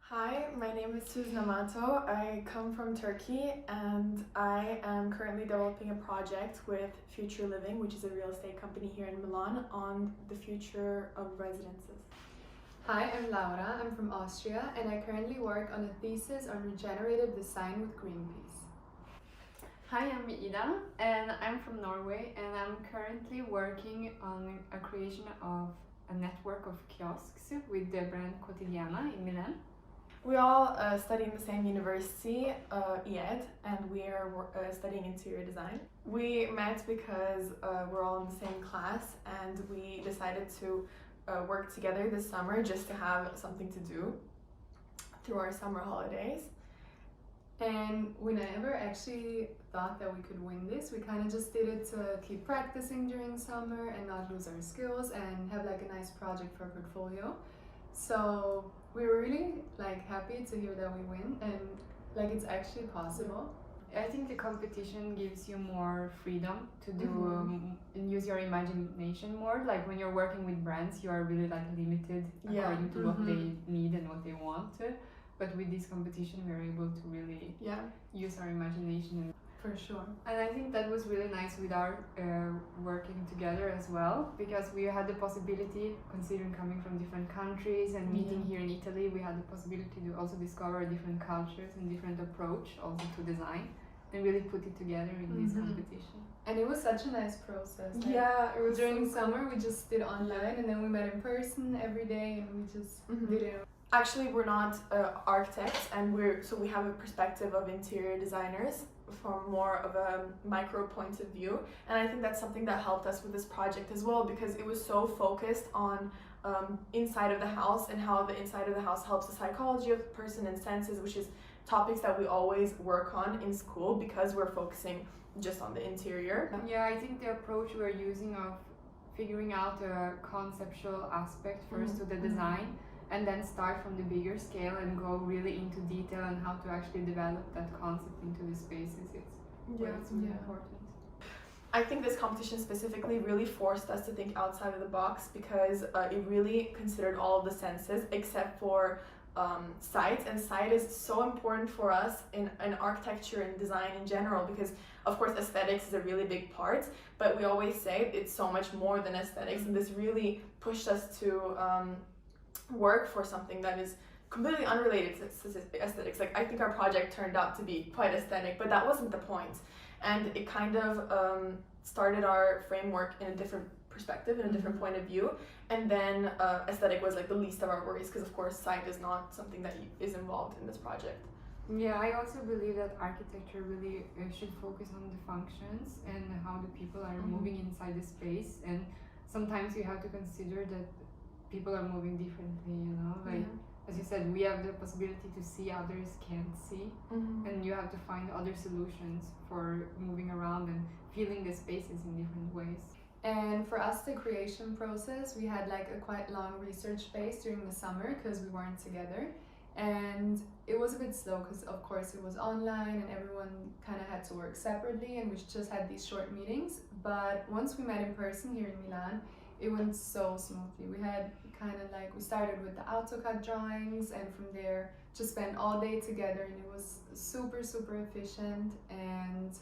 Hi, my name is Suzan Amato. I come from Turkey and I am currently developing a project with Future Living, which is a real estate company here in Milan, on the future of residences. Hi, I'm Laura. I'm from Austria and I currently work on a thesis on regenerative design with Greenpeace. Hi, I'm Ida and I'm from Norway and I'm currently working on a creation of a network of kiosks with the brand Quotidiana in Milan. We all study in the same university, IED, and we are studying interior design. We met because we're all in the same class and we decided to work together this summer just to have something to do through our summer holidays. And we never actually thought that we could win this. We kind of just did it to keep practicing during summer and not lose our skills and have like a nice project for our portfolio. So we were really happy to hear that we win and it's actually possible. I think the competition gives you more freedom to do and use your imagination more. Like when you're working with brands, you are really limited according to what they need and what they want. But with this competition, we're able to really use our imagination. For sure. And I think that was really nice with our working together as well, because we had the possibility, considering coming from different countries and meeting here in Italy, we had the possibility to also discover different cultures and different approach also to design and really put it together in this competition. And it was such a nice process. It was during summer we just did online and then we met in person every day and we just did it. Actually, we're not architects, and we have a perspective of interior designers from more of a micro point of view, and I think that's something that helped us with this project as well, because it was so focused on inside of the house and how the inside of the house helps the psychology of the person and senses, which is topics that we always work on in school because we're focusing just on the interior. Yeah, I think the approach we're using of figuring out a conceptual aspect first to the design and then start from the bigger scale and go really into detail on how to actually develop that concept into the spaces. It's really important. I think this competition specifically really forced us to think outside of the box because it really considered all of the senses except for sight, and sight is so important for us in architecture and design in general, because of course aesthetics is a really big part, but we always say it's so much more than aesthetics, and this really pushed us to work for something that is completely unrelated to aesthetics. I think our project turned out to be quite aesthetic, but that wasn't the point, and it kind of started our framework in a different perspective, in a different point of view, and then aesthetic was the least of our worries, because of course sight is not something that is involved in this project. Yeah, I also believe that architecture really should focus on the functions and how the people are moving inside the space, and sometimes you have to consider that people are moving differently, as you said, we have the possibility to see others can't see, and you have to find other solutions for moving around and feeling the spaces in different ways. And for us, the creation process, we had a quite long research phase during the summer because we weren't together, and it was a bit slow because of course it was online and everyone kind of had to work separately and we just had these short meetings. But once we met in person here in Milan, it went so smoothly. We had we started with the AutoCAD drawings, and from there just spent all day together, and it was super efficient. And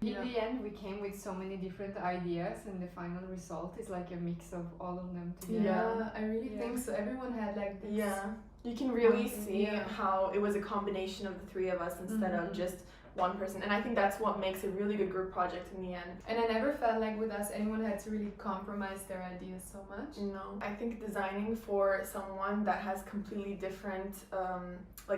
in the end we came with so many different ideas, and the final result is a mix of all of them together. I really think so. Everyone had this. You can really see how it was a combination of the three of us instead of just one person, and I think that's what makes a really good group project in the end. And I never felt with us anyone had to really compromise their ideas so much. No, I think designing for someone that has completely different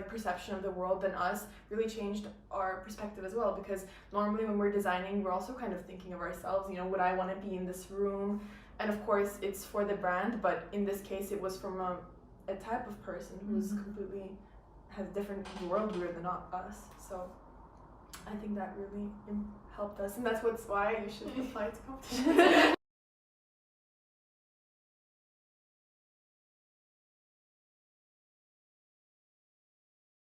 perception of the world than us really changed our perspective as well, because normally when we're designing, we're also kind of thinking of ourselves, would I want to be in this room? And of course it's for the brand, but in this case it was from a type of person who's completely has a different worldview than us. So I think that really helped us, and that's why you should apply to competitions.